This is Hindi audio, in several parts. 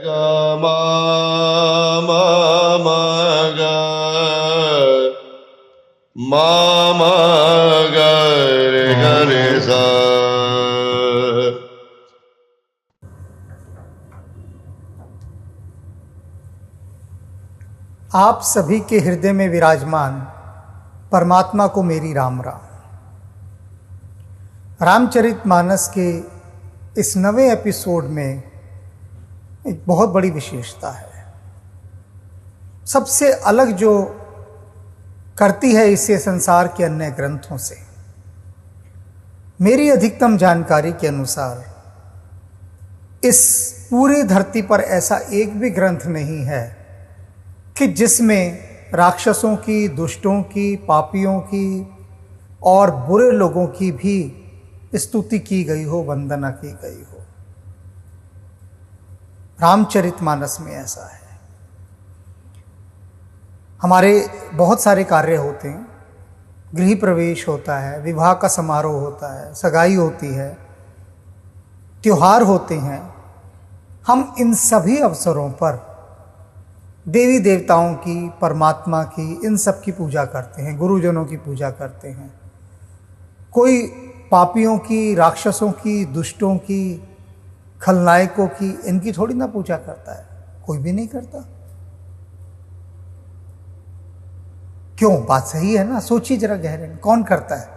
ग म म म ग म म ग रे सा। आप सभी के हृदय में विराजमान परमात्मा को मेरी राम राम। रामचरितमानस के इस नवे एपिसोड में एक बहुत बड़ी विशेषता है। सबसे अलग जो करती है इसे संसार के अन्य ग्रंथों से, मेरी अधिकतम जानकारी के अनुसार इस पूरी धरती पर ऐसा एक भी ग्रंथ नहीं है कि जिसमें राक्षसों की, दुष्टों की, पापियों की और बुरे लोगों की भी स्तुति की गई हो, वंदना की गई हो। रामचरितमानस में ऐसा है। हमारे बहुत सारे कार्य होते हैं, गृह प्रवेश होता है, विवाह का समारोह होता है, सगाई होती है, त्योहार होते हैं। हम इन सभी अवसरों पर देवी देवताओं की, परमात्मा की, इन सब की पूजा करते हैं, गुरुजनों की पूजा करते हैं। कोई पापियों की, राक्षसों की, दुष्टों की, खलनायकों की, इनकी थोड़ी ना पूजा करता है, कोई भी नहीं करता। क्यों? बात सही है ना? सोचिए जरा गहरे में, कौन करता है?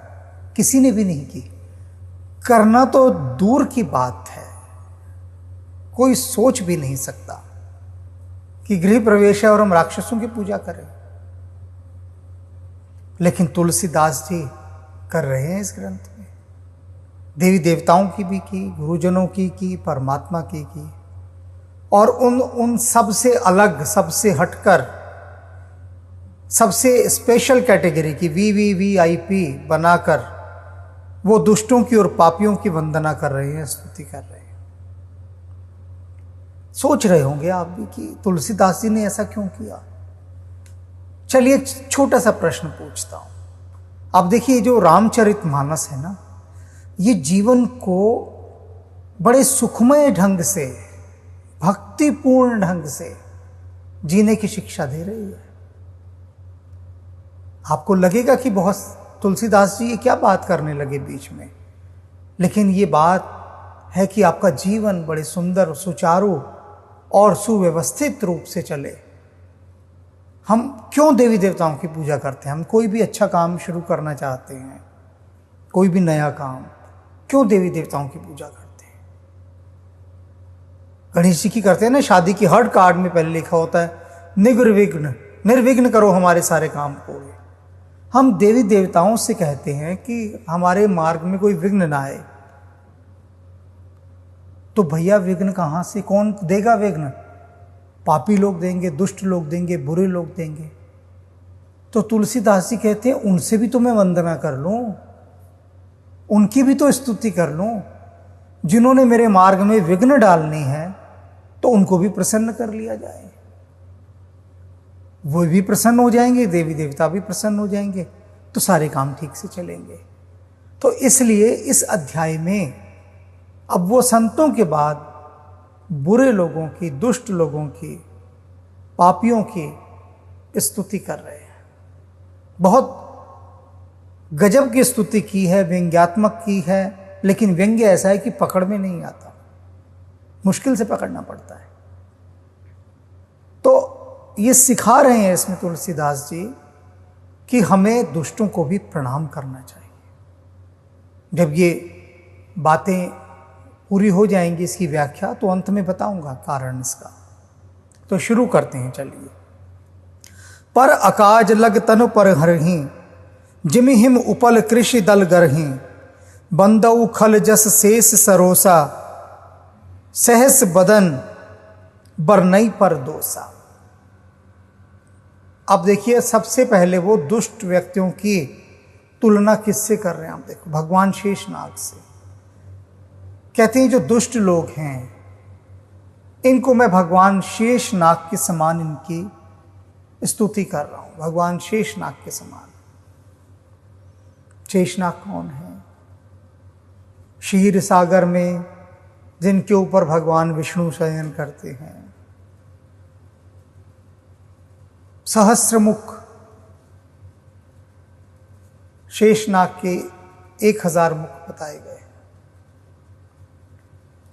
किसी ने भी नहीं की। करना तो दूर की बात है, कोई सोच भी नहीं सकता कि गृह प्रवेश है और हम राक्षसों की पूजा करें। लेकिन तुलसीदास जी कर रहे हैं इस ग्रंथ में। देवी देवताओं की भी की, गुरुजनों की, परमात्मा की, और उन सबसे अलग, सबसे हटकर, सबसे स्पेशल कैटेगरी की VVVIP बनाकर वो दुष्टों की और पापियों की वंदना कर रहे हैं, स्तुति कर रहे हैं। सोच रहे होंगे आप भी कि तुलसीदास जी ने ऐसा क्यों किया। चलिए एक छोटा सा प्रश्न पूछता हूं। आप देखिए, जो रामचरितमानस है ना, ये जीवन को बड़े सुखमय ढंग से, भक्तिपूर्ण ढंग से जीने की शिक्षा दे रही है। आपको लगेगा कि बहुत तुलसीदास जी ये क्या बात करने लगे बीच में, लेकिन ये बात है कि आपका जीवन बड़े सुंदर, सुचारू और सुव्यवस्थित रूप से चले। हम क्यों देवी देवताओं की पूजा करते हैं? हम कोई भी अच्छा काम शुरू करना चाहते हैं, कोई भी नया काम, क्यों देवी देवताओं की पूजा करते हैं? गणेश जी की करते हैं ना, शादी की हर कार्ड में पहले लिखा होता है निर्विघ्न, निर्विघ्न करो हमारे सारे काम पूरे। हम देवी देवताओं से कहते हैं कि हमारे मार्ग में कोई विघ्न ना आए। तो भैया विघ्न कहां से, कौन देगा विघ्न? पापी लोग देंगे, दुष्ट लोग देंगे, बुरे लोग देंगे। तो तुलसीदास जी कहते हैं उनसे भी तो मैं वंदना कर लूं, उनकी भी तो स्तुति कर लूं। जिन्होंने मेरे मार्ग में विघ्न डालनी है तो उनको भी प्रसन्न कर लिया जाए। वो भी प्रसन्न हो जाएंगे, देवी देवता भी प्रसन्न हो जाएंगे, तो सारे काम ठीक से चलेंगे। तो इसलिए इस अध्याय में अब वो संतों के बाद बुरे लोगों की, दुष्ट लोगों की, पापियों की स्तुति कर रहे हैं। बहुत गजब की स्तुति की है, व्यंग्यात्मक की है, लेकिन व्यंग्य ऐसा है कि पकड़ में नहीं आता, मुश्किल से पकड़ना पड़ता है। तो ये सिखा रहे हैं इसमें तुलसीदास जी कि हमें दुष्टों को भी प्रणाम करना चाहिए। जब ये बातें पूरी हो जाएंगी, इसकी व्याख्या, तो अंत में बताऊंगा कारण इसका। तो शुरू करते हैं, चलिए। पर अकाज लग तनु पर हरही, जिमि हिम उपल कृषि दल गरही, बंदऊ खल जस शेष सरोसा, सहस बदन बरनई पर दोसा। अब देखिए, सबसे पहले वो दुष्ट व्यक्तियों की तुलना किससे कर रहे हैं? आप देखो, भगवान शेषनाग से। कहते हैं जो दुष्ट लोग हैं इनको मैं भगवान शेषनाग के समान इनकी स्तुति कर रहा हूं, भगवान शेषनाग के समान। शेषनाग कौन है? क्षीर सागर में जिनके ऊपर भगवान विष्णु शयन करते हैं, सहस्रमुख शेषनाग के 1000 मुख बताए गए।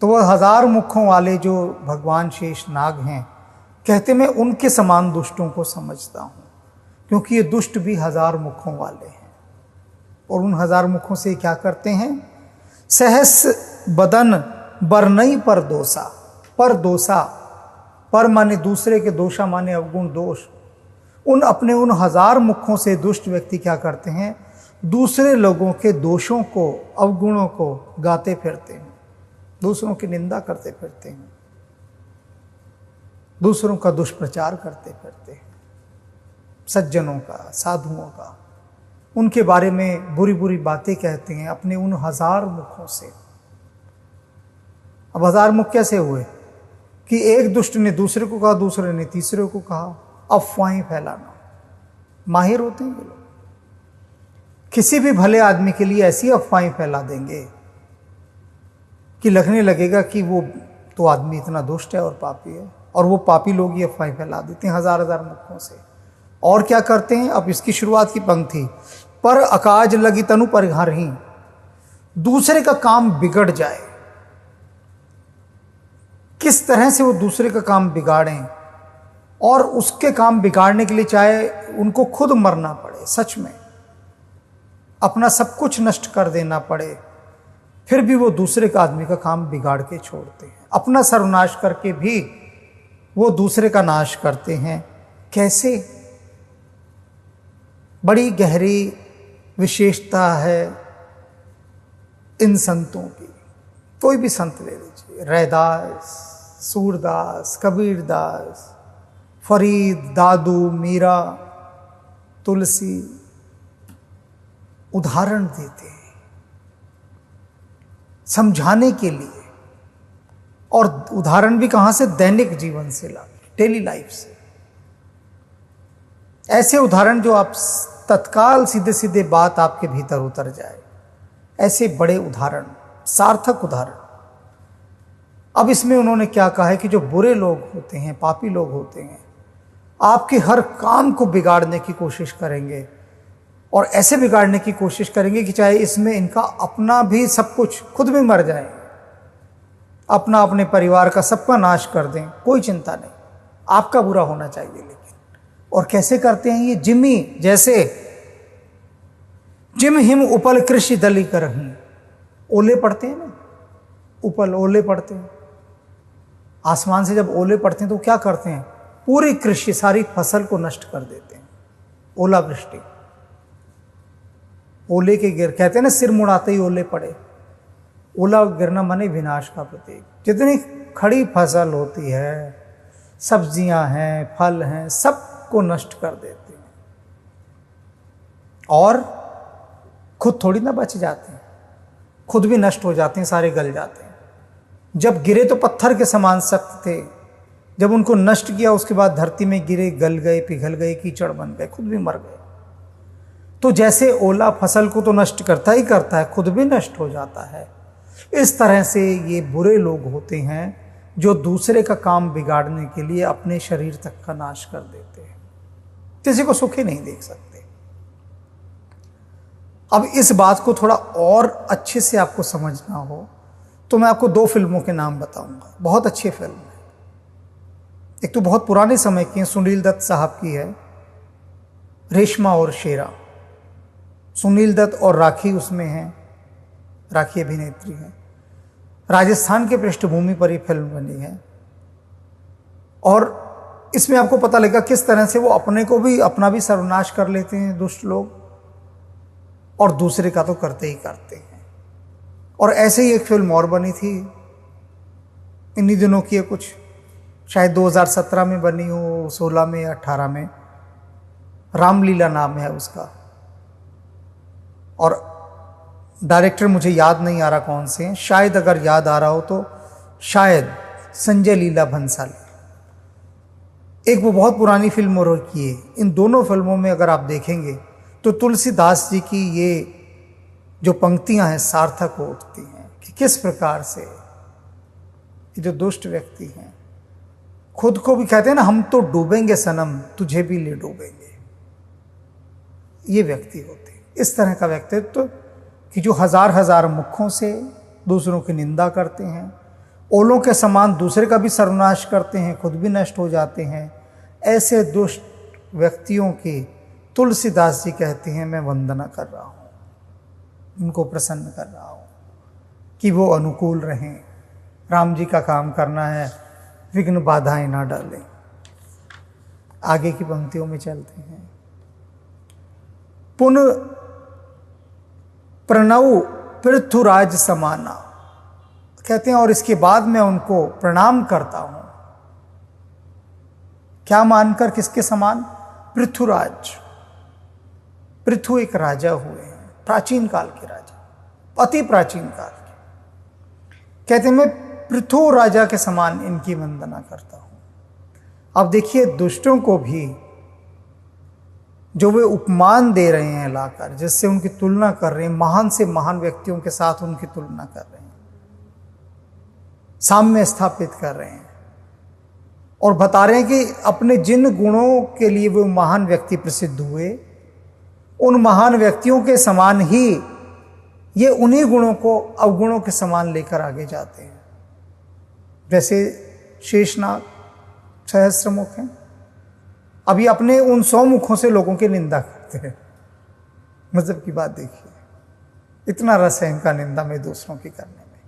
तो वह 1000 मुखों वाले जो भगवान शेषनाग हैं, कहते मैं उनके समान दुष्टों को समझता हूं, क्योंकि ये दुष्ट भी 1000 मुखों वाले हैं। और उन 1000 मुखों से क्या करते हैं? सहस बदन बरनई पर दोषा। पर दोषा, पर माने दूसरे के, दोषा माने अवगुण दोष। उन 1000 मुखों से दुष्ट व्यक्ति क्या करते हैं? दूसरे लोगों के दोषों को, अवगुणों को गाते फिरते हैं, दूसरों की निंदा करते फिरते हैं, दूसरों का दुष्प्रचार करते फिरते हैं, सज्जनों का, साधुओं का, उनके बारे में बुरी बुरी बातें कहते हैं अपने उन 1000 मुखों से। अब 1000 मुख कैसे हुए? कि एक दुष्ट ने दूसरे को कहा, दूसरे ने तीसरे को कहा, अफवाहें फैलाना। माहिर होते हैं ये लोग, किसी भी भले आदमी के लिए ऐसी अफवाहें फैला देंगे कि लगने लगेगा कि वो तो आदमी इतना दुष्ट है और पापी है। और वो पापी लोग ये अफवाहें फैला देते हैं 1000 मुखों से। और क्या करते हैं? अब इसकी शुरुआत की पंक्ति, पर अकाज लगी तनु परिहार ही, दूसरे का काम बिगड़ जाए। किस तरह से वो दूसरे का काम बिगाड़ें, और उसके काम बिगाड़ने के लिए चाहे उनको खुद मरना पड़े, सच में अपना सब कुछ नष्ट कर देना पड़े, फिर भी वो दूसरे का आदमी का काम बिगाड़ के छोड़ते हैं। अपना सर्वनाश करके भी वो दूसरे का नाश करते हैं। कैसे? बड़ी गहरी विशेषता है इन संतों की। कोई भी संत ले लीजिए, रैदास, सूरदास, कबीरदास, फरीद, दादू, मीरा, तुलसी, उदाहरण देते हैं समझाने के लिए। और उदाहरण भी कहां से? दैनिक जीवन से ला, डेली लाइफ से। ऐसे उदाहरण जो आप तत्काल सीधे सीधे बात आपके भीतर उतर जाए, ऐसे बड़े उदाहरण, सार्थक उदाहरण। अब इसमें उन्होंने क्या कहा है कि जो बुरे लोग होते हैं, पापी लोग होते हैं, आपके हर काम को बिगाड़ने की कोशिश करेंगे, और ऐसे बिगाड़ने की कोशिश करेंगे कि चाहे इसमें इनका अपना भी सब कुछ, खुद भी मर जाए, अपना, अपने परिवार का, सबका नाश कर दें, कोई चिंता नहीं, आपका बुरा होना चाहिए। लेकिन और कैसे करते हैं ये? जिमी जैसे जिम हिम उपल कृषि दली करही, ओले पड़ते हैं ना, उपल, ओले पड़ते हैं आसमान से। जब ओले पड़ते हैं तो क्या करते हैं? पूरी कृषि, सारी फसल को नष्ट कर देते हैं। ओलावृष्टि, ओले के गिर, कहते हैं ना सिर मुड़ाते ही ओले पड़े। ओला गिरना माने विनाश का प्रतीक। जितनी खड़ी फसल होती है, सब्जियां हैं, फल हैं, सबको नष्ट कर देते हैं। और खुद थोड़ी ना बच जाते हैं, खुद भी नष्ट हो जाते हैं, सारे गल जाते हैं। जब गिरे तो पत्थर के समान सख्त थे, जब उनको नष्ट किया उसके बाद धरती में गिरे, गल गए, पिघल गए, कीचड़ बन गए, खुद भी मर गए। तो जैसे ओला फसल को तो नष्ट करता ही करता है, खुद भी नष्ट हो जाता है, इस तरह से ये बुरे लोग होते हैं जो दूसरे का काम बिगाड़ने के लिए अपने शरीर तक का नाश कर देते हैं, किसी को सुखी नहीं देख सकते। अब इस बात को थोड़ा और अच्छे से आपको समझना हो तो मैं आपको 2 फिल्मों के नाम बताऊंगा, बहुत अच्छी फिल्म है। एक तो बहुत पुराने समय की है, सुनील दत्त साहब की है, रेशमा और शेरा। सुनील दत्त और राखी उसमें हैं, राखी अभिनेत्री हैं। राजस्थान के पृष्ठभूमि पर यह फिल्म बनी है, और इसमें आपको पता लगेगा किस तरह से वो अपने को भी, अपना भी सर्वनाश कर लेते हैं दुष्ट लोग, और दूसरे का तो करते ही करते हैं। और ऐसे ही एक फिल्म और बनी थी इन्हीं दिनों की है, कुछ शायद 2017 में बनी हो, 16 में या 18 में, रामलीला नाम है उसका, और डायरेक्टर मुझे याद नहीं आ रहा कौन से हैं, शायद अगर याद आ रहा हो तो शायद संजय लीला भंसाली। एक वो बहुत पुरानी फिल्म और की है। इन दोनों फिल्मों में अगर आप देखेंगे तो तुलसीदास जी की ये जो पंक्तियां हैं सार्थक हो उठती हैं कि किस प्रकार से ये जो दुष्ट व्यक्ति हैं खुद को भी कहते हैं ना, हम तो डूबेंगे सनम, तुझे भी ले डूबेंगे। ये व्यक्ति होते हैं, इस तरह का व्यक्तित्व कि जो हजार हजार मुखों से दूसरों की निंदा करते हैं, ओलों के समान दूसरे का भी सर्वनाश करते हैं, खुद भी नष्ट हो जाते हैं। ऐसे दुष्ट व्यक्तियों की तुलसीदास जी कहते हैं मैं वंदना कर रहा हूँ, उनको प्रसन्न कर रहा हूँ कि वो अनुकूल रहें। राम जी का काम करना है, विघ्न बाधाएं ना डालें। आगे की पंक्तियों में चलते हैं। पुन प्रणव पृथुराज समाना, कहते हैं और इसके बाद मैं उनको प्रणाम करता हूं। क्या मानकर? किसके समान? पृथुराज। पृथु एक राजा हुए हैं, प्राचीन काल के राजा, अति प्राचीन काल के। कहते हैं मैं पृथु राजा के समान इनकी वंदना करता हूं। अब देखिए, दुष्टों को भी जो वे उपमान दे रहे हैं लाकर, जिससे उनकी तुलना कर रहे हैं, महान से महान व्यक्तियों के साथ उनकी तुलना कर रहे हैं, सामने स्थापित कर रहे हैं और बता रहे हैं कि अपने जिन गुणों के लिए वो महान व्यक्ति प्रसिद्ध हुए, उन महान व्यक्तियों के समान ही ये उन्हीं गुणों को अवगुणों के समान लेकर आगे जाते हैं। जैसे शेषनाग सहस्त्रमुख हैं, अभी अपने उन 100 मुखों से लोगों की निंदा करते हैं। मतलब की बात देखिए, इतना रस है इनका निंदा में, दूसरों की करने में।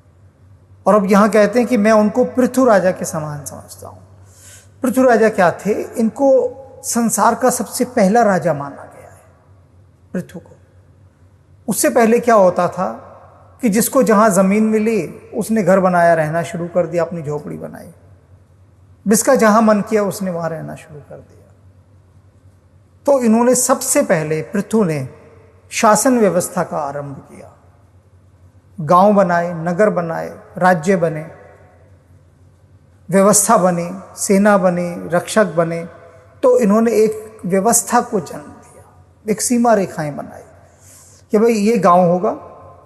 और अब यहां कहते हैं कि मैं उनको पृथु राजा के समान समझता हूं। पृथु राजा क्या थे? इनको संसार का सबसे पहला राजा माना गया है, पृथु को। उससे पहले क्या होता था कि जिसको जहां जमीन मिली उसने घर बनाया, रहना शुरू कर दिया, अपनी झोपड़ी बनाई। जिसका जहां मन किया उसने वहां रहना शुरू कर दिया। तो इन्होंने सबसे पहले, पृथु ने शासन व्यवस्था का आरंभ किया। गांव बनाए, नगर बनाए, राज्य बने, व्यवस्था बनी, सेना बनी, रक्षक बने। तो इन्होंने एक व्यवस्था को जन्म दिया, एक सीमा रेखाएं बनाई कि भाई ये गांव होगा,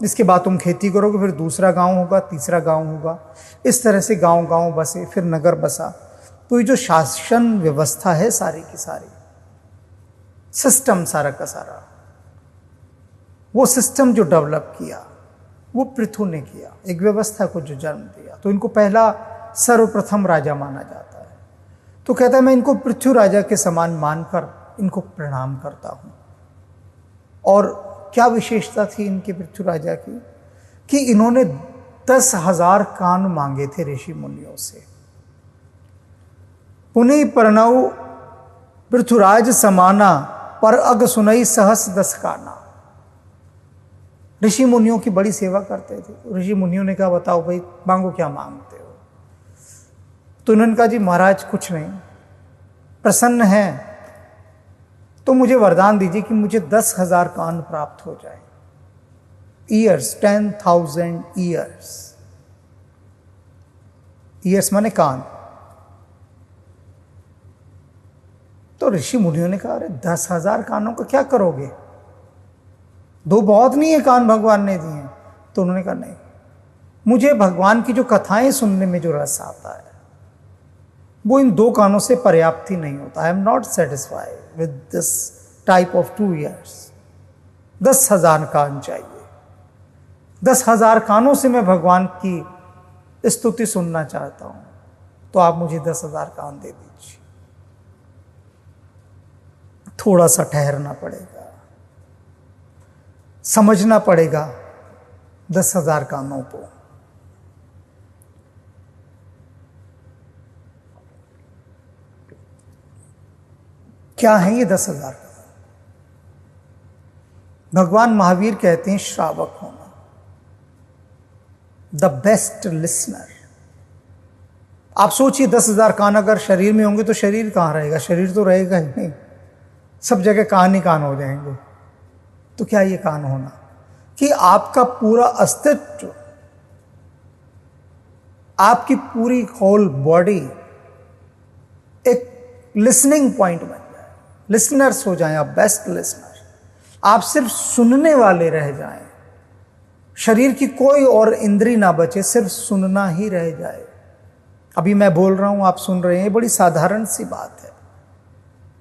इसके बाद तुम खेती करोगे, फिर दूसरा गांव होगा, तीसरा गांव होगा। इस तरह से गांव गांव बसे, फिर नगर बसा। तो ये जो शासन व्यवस्था है सारी की सारी, सिस्टम सारा का सारा, वो सिस्टम जो डेवलप किया वो पृथु ने किया, एक व्यवस्था को जो जन्म दिया। तो इनको पहला सर्वप्रथम राजा माना जाता है। तो कहता है मैं इनको पृथु राजा के समान मानकर इनको प्रणाम करता हूं। और क्या विशेषता थी इनके पृथु राजा की कि इन्होंने 10,000 कान मांगे थे ऋषि मुनियों से। पुनि प्रणव पृथुराज समाना, पर अग सुनई सहस 10 काना। ऋषि मुनियों की बड़ी सेवा करते थे। ऋषि मुनियों ने कहा बताओ भाई मांगो, क्या मांगते हो? तो उन्होंने कहा जी महाराज कुछ नहीं, प्रसन्न है तो मुझे वरदान दीजिए कि मुझे 10,000 कान प्राप्त हो जाए। Years, 10,000 years. ईयर्स माने कान। तो ऋषि मुनियों ने कहा अरे 10,000 कानों का क्या करोगे? 2 बहुत नहीं है कान भगवान ने दिए। तो उन्होंने कहा नहीं, मुझे भगवान की जो कथाएं सुनने में जो रस आता है वो इन 2 कानों से पर्याप्त ही नहीं होता। I am not satisfied with this type of 2 years. 10,000 कान चाहिए। 10,000 कानों से मैं भगवान की स्तुति सुनना चाहता हूं। तो आप मुझे 10,000 कान दे दीजिए। थोड़ा सा ठहरना पड़ेगा, समझना पड़ेगा 10,000 कानों को। क्या है ये 10,000 कान? भगवान महावीर कहते हैं श्रावक होना, द बेस्ट लिसनर। आप सोचिए 10,000 कान अगर शरीर में होंगे तो शरीर कहां रहेगा? शरीर तो रहेगा ही नहीं, सब जगह कान ही कान हो जाएंगे। तो क्या ये कान होना कि आपका पूरा अस्तित्व, आपकी पूरी होल बॉडी एक लिसनिंग पॉइंट बन जाए, लिसनर्स हो जाएं आप, बेस्ट लिसनर। आप सिर्फ सुनने वाले रह जाएं, शरीर की कोई और इंद्री ना बचे, सिर्फ सुनना ही रह जाए। अभी मैं बोल रहा हूं, आप सुन रहे हैं, बड़ी साधारण सी बात है।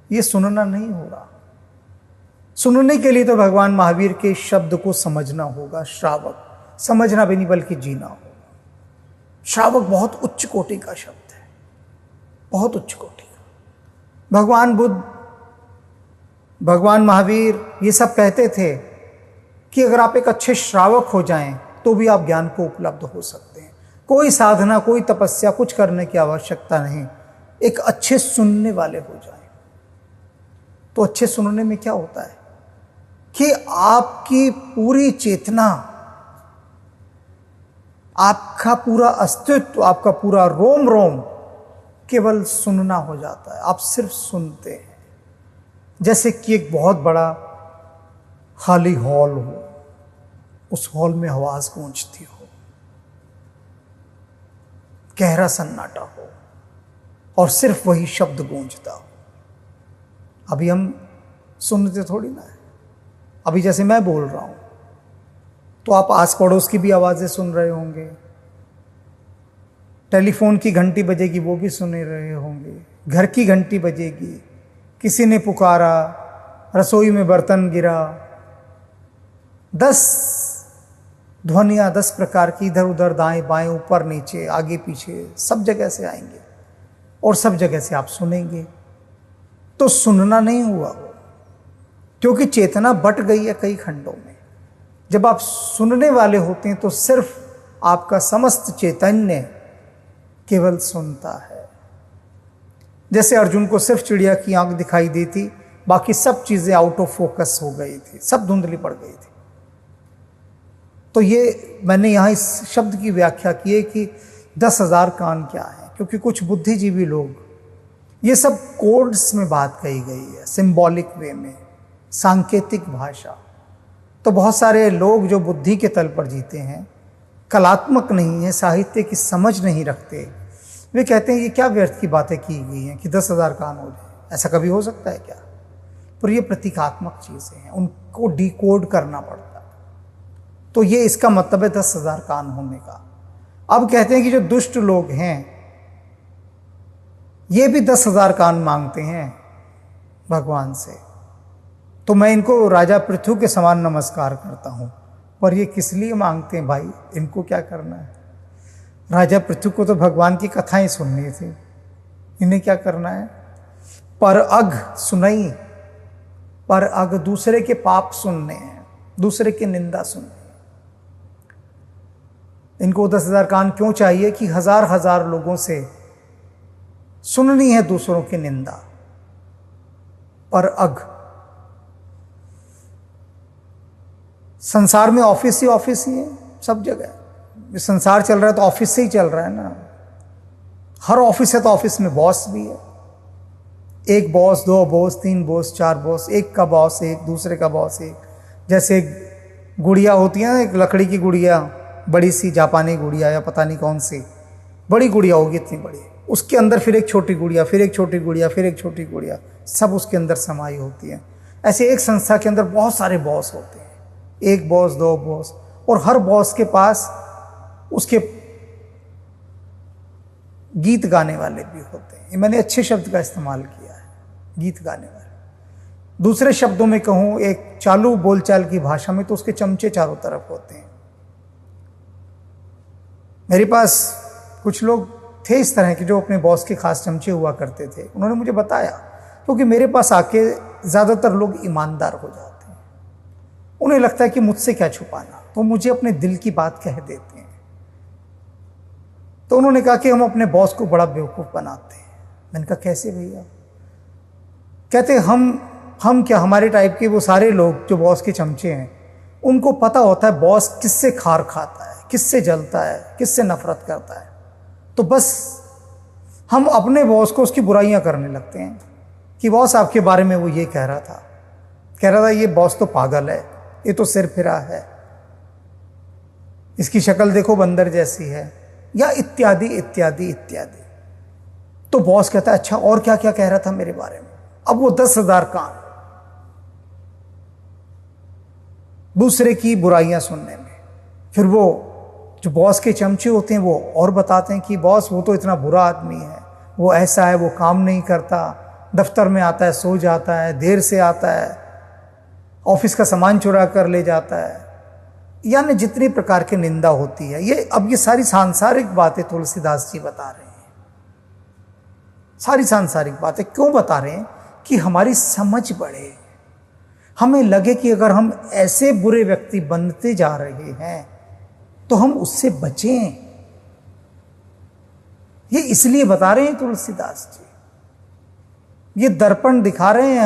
ये सुनना नहीं हो रहा। सुनने के लिए तो भगवान महावीर के शब्द को समझना होगा। श्रावक, समझना भी नहीं बल्कि जीना होगा। श्रावक बहुत उच्च कोटि का शब्द है, बहुत उच्च कोटि का। भगवान बुद्ध, भगवान महावीर ये सब कहते थे कि अगर आप एक अच्छे श्रावक हो जाएं तो भी आप ज्ञान को उपलब्ध हो सकते हैं। कोई साधना, कोई तपस्या, कुछ करने की आवश्यकता नहीं, एक अच्छे सुनने वाले हो जाएं। तो अच्छे सुनने में क्या होता है कि आपकी पूरी चेतना, आपका पूरा अस्तित्व, आपका पूरा रोम रोम केवल सुनना हो जाता है। आप सिर्फ सुनते हैं। जैसे कि एक बहुत बड़ा खाली हॉल हो, उस हॉल में आवाज गूंजती हो, गहरा सन्नाटा हो और सिर्फ वही शब्द गूंजता हो। अभी हम सुनते थोड़ी ना है। अभी जैसे मैं बोल रहा हूं तो आप आस पड़ोस की भी आवाजें सुन रहे होंगे, टेलीफोन की घंटी बजेगी वो भी सुन रहे होंगे, घर की घंटी बजेगी, किसी ने पुकारा, रसोई में बर्तन गिरा, 10 ध्वनियाँ 10 प्रकार की, इधर उधर, दाएं बाएं, ऊपर नीचे, आगे पीछे, सब जगह से आएंगे और सब जगह से आप सुनेंगे। तो सुनना नहीं हुआ वो, क्योंकि चेतना बट गई है कई खंडों में। जब आप सुनने वाले होते हैं तो सिर्फ आपका समस्त चैतन्य केवल सुनता है। जैसे अर्जुन को सिर्फ चिड़िया की आंख दिखाई दी थी, बाकी सब चीजें आउट ऑफ फोकस हो गई थी, सब धुंधली पड़ गई थी। तो ये मैंने यहाँ इस शब्द की व्याख्या की है कि 10,000 कान क्या है, क्योंकि कुछ बुद्धिजीवी लोग, ये सब कोड्स में बात कही गई है, सिंबॉलिक वे में, सांकेतिक भाषा। तो बहुत सारे लोग जो बुद्धि के तल पर जीते हैं, कलात्मक नहीं है, साहित्य की समझ नहीं रखते, वे कहते हैं ये क्या व्यर्थ की बातें की गई हैं कि 10,000 कान हो जाए, ऐसा कभी हो सकता है क्या? पर ये प्रतीकात्मक चीज़ें हैं, उनको डिकोड करना पड़ता है। तो ये इसका मतलब है 10,000 कान होने का। अब कहते हैं कि जो दुष्ट लोग हैं ये भी 10,000 कान मांगते हैं भगवान से। तो मैं इनको राजा पृथु के समान नमस्कार करता हूँ, पर ये किस लिए मांगते हैं भाई? इनको क्या करना है? राजा पृथु को तो भगवान की कथाएं सुननी थी, इन्हें क्या करना है? पर अघ सुनई, पर अघ दूसरे के पाप सुनने हैं, दूसरे की निंदा सुननी है। इनको 10,000 कान क्यों चाहिए कि हजार हजार लोगों से सुननी है दूसरों की निंदा। पर अघ, संसार में ऑफिस ही है, सब जगह संसार चल रहा है तो ऑफिस से ही चल रहा है ना। हर ऑफिस है तो ऑफिस में बॉस भी है, एक बॉस, 2 बॉस, 3 बॉस, 4 बॉस, एक का बॉस एक, दूसरे का बॉस एक। जैसे गुड़िया होती है ना, एक लकड़ी की गुड़िया, बड़ी सी जापानी गुड़िया या पता नहीं कौन सी बड़ी गुड़िया होगी, इतनी बड़ी, उसके अंदर फिर एक छोटी गुड़िया, फिर एक छोटी गुड़िया, फिर एक छोटी गुड़िया, सब उसके अंदर समाई होती है। ऐसे एक संस्था के अंदर बहुत सारे बॉस होते हैं, एक बॉस, 2 बॉस, और हर बॉस के पास उसके गीत गाने वाले भी होते हैं। मैंने अच्छे शब्द का इस्तेमाल किया है, गीत गाने वाले। दूसरे शब्दों में कहूं, एक चालू बोलचाल की भाषा में तो उसके चमचे चारों तरफ होते हैं। मेरे पास कुछ लोग थे इस तरह के जो अपने बॉस के खास चमचे हुआ करते थे। उन्होंने मुझे बताया, क्योंकि मेरे पास आके ज़्यादातर लोग ईमानदार हो जाते हैं, उन्हें लगता है कि मुझसे क्या छुपाना, तो मुझे अपने दिल की बात कह देते हैं। तो उन्होंने कहा कि हम अपने बॉस को बड़ा बेवकूफ़ बनाते हैं। मैंने कहा कैसे भैया? कहते हम क्या, हमारे टाइप के वो सारे लोग जो बॉस के चमचे हैं, उनको पता होता है बॉस किससे खार खाता है, किससे जलता है, किससे नफरत करता है। तो बस हम अपने बॉस को उसकी बुराइयां करने लगते हैं कि बॉस आपके बारे में वो ये कह रहा था ये बॉस तो पागल है, ये तो सिर फिरा है, इसकी शक्ल देखो बंदर जैसी है, या इत्यादि इत्यादि इत्यादि। तो बॉस कहता है अच्छा और क्या क्या कह रहा था मेरे बारे में। अब वो 10,000 कान दूसरे की बुराइयां सुनने में। फिर वो जो बॉस के चमचे होते हैं वो और बताते हैं कि बॉस वो तो इतना बुरा आदमी है, वो ऐसा है, वो काम नहीं करता, दफ्तर में आता है सो जाता है, देर से आता है, ऑफिस का सामान चुरा कर ले जाता है, यानी जितनी प्रकार की निंदा होती है। ये सारी सांसारिक बातें तुलसीदास जी बता रहे हैं। सारी सांसारिक बातें क्यों बता रहे हैं? कि हमारी समझ बढ़े, हमें लगे कि अगर हम ऐसे बुरे व्यक्ति बनते जा रहे हैं तो हम उससे बचें। ये इसलिए बता रहे हैं तुलसीदास जी। ये दर्पण दिखा रहे हैं